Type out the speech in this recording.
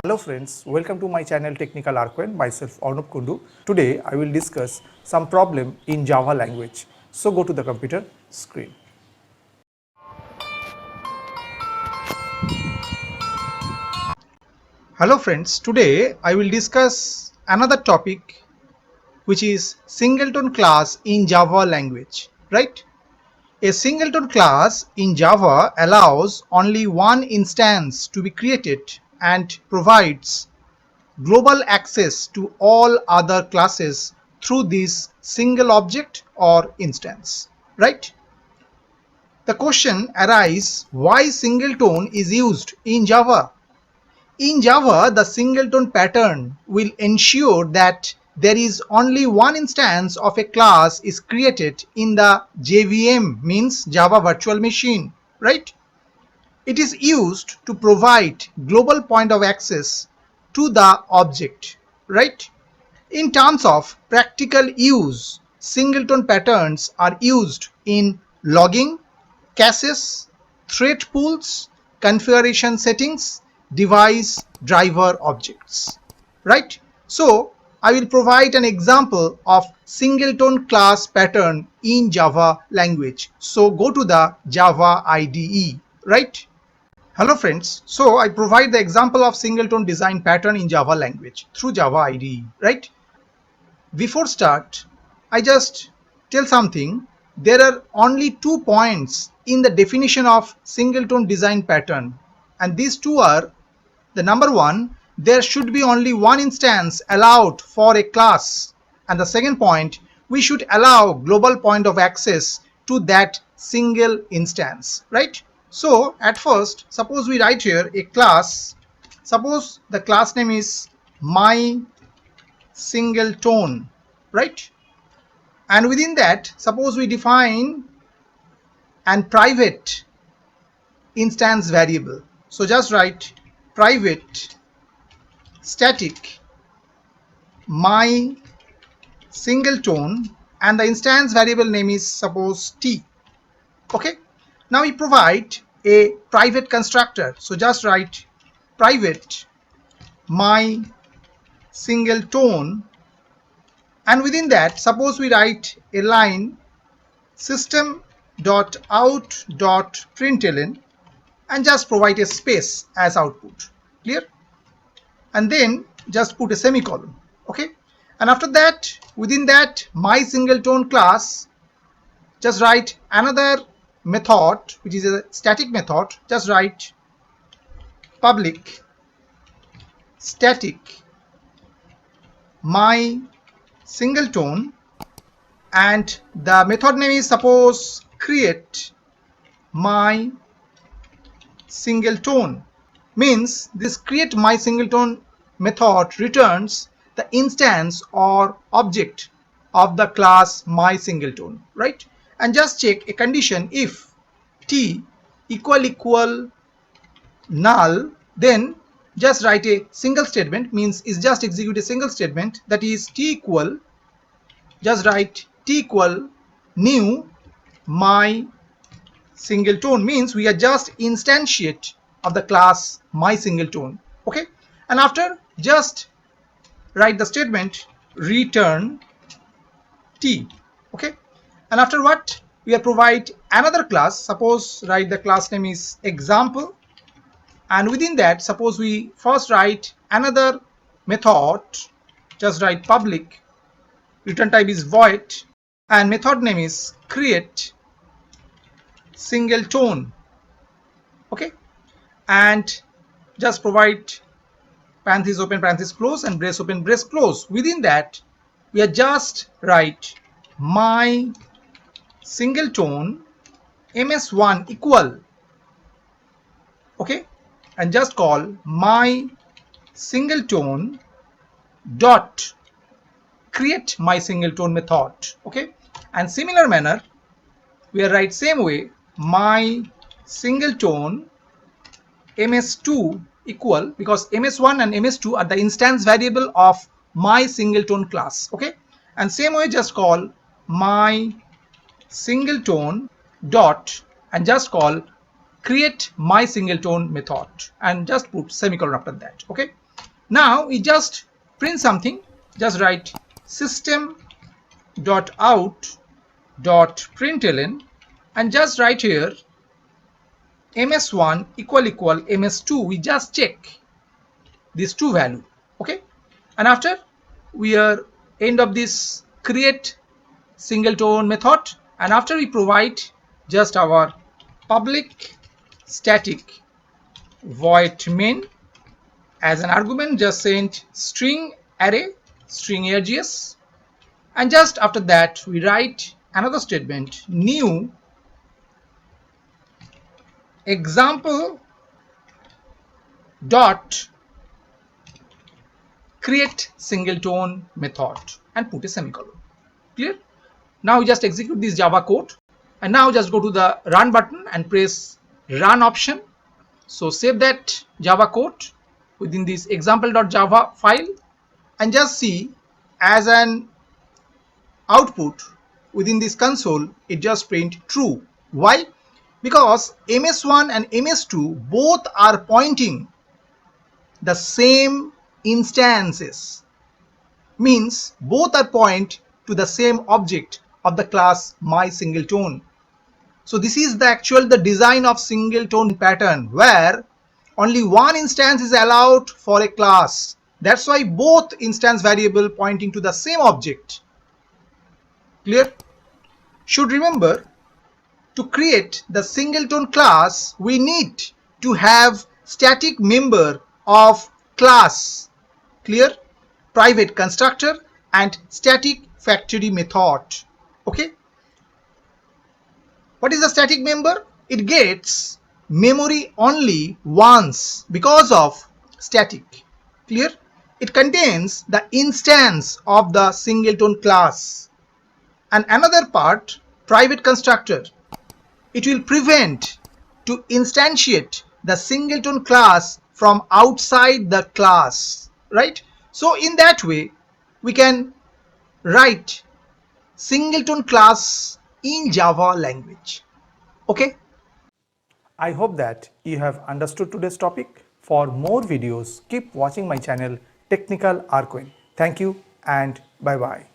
Hello friends, welcome to my channel Technical Arquen, myself Arnab Kundu. Today I will discuss some problem in Java language. So go to the computer screen. Hello friends, today I will discuss another topic which is Singleton class in Java language, right? A Singleton class in Java allows only one instance to be created and provides global access to all other classes through this single object or instance, right? The question arises, why singleton is used in Java? In Java, the singleton pattern will ensure that there is only one instance of a class is created in the JVM, means Java Virtual Machine, right? It is used to provide global point of access to the object, right? In terms of practical use, singleton patterns are used in logging, caches, thread pools, configuration settings, device driver objects, right? So I will provide an example of singleton class pattern in Java language. So go to the Java IDE, right? Hello friends, so I provide the example of singleton design pattern in Java language through Java IDE, right? Before start, I just tell something. There are only 2 points in the definition of singleton design pattern, and these two are: the number one, there should be only one instance allowed for a class, and the second point, we should allow global point of access to that single instance, right? So at first, suppose we write here a class. Suppose the class name is my singleton, right? And within that, suppose we define an private instance variable. So just write private static my singleton, and the instance variable name is suppose t. Okay, now we provide a private constructor. So just write private my singleton, and within that, suppose we write a line system.out.println and just provide a space as output. Clear? And then just put a semicolon. Okay, and after that, within that my singleton class, just write another method which is a static method. Just write public static my singleton, and the method name is suppose create my singleton. Means this create my singleton method returns the instance or object of the class my singleton, right? And just check a condition: if t equal null, then just write a single statement, means is just execute a single statement, that is t equal, just write t equal new my singleton, means we are just instantiate of the class my singleton. Okay, and after just write the statement return t. Okay, and after what, we are provide another class. Suppose write the class name is example, and within that, suppose we first write another method. Just write public, return type is void, and method name is create singleton. Okay, and just provide parenthesis open parenthesis close and brace open brace close. Within that, we are just write my singleton ms1 equal. Okay, and just call my singleton dot create my singleton method. Okay, and similar manner we are write same way my singleton ms2 equal, because ms1 and ms2 are the instance variable of my singleton class. Okay, and same way just call my singleton dot and just call create my singleton method and just put semicolon after that. Okay, Now we just print something. Just write system.out.println and just write here ms1 equal ms2. We just check these two value. Okay, and after we are end of this create singleton method, and after we provide just our public static void main as an argument, just send string array string args, and just after that we write another statement new example dot create singleton method and put a semicolon. Clear? Now we just execute this Java code, and now just go to the run button and press run option. So save that Java code within this example.java file and just see as an output within this console it just print true. Why? Because ms1 and ms2 both are pointing the same instances, means both are point to the same object of the class my singleton. So this is the design of singleton pattern, where only one instance is allowed for a class. That's why both instance variable pointing to the same object. Clear? Should remember, to create the singleton class we need to have static member of class. Clear? Private constructor and static factory method. Okay, what is the static member? It gets memory only once because of static. Clear? It contains the instance of the singleton class. And another part, private constructor, it will prevent to instantiate the singleton class from outside the class, right? So in that way we can write singleton class in Java language. Okay, I hope that you have understood today's topic. For more videos, keep watching my channel Technical Arcoin. Thank you and bye bye.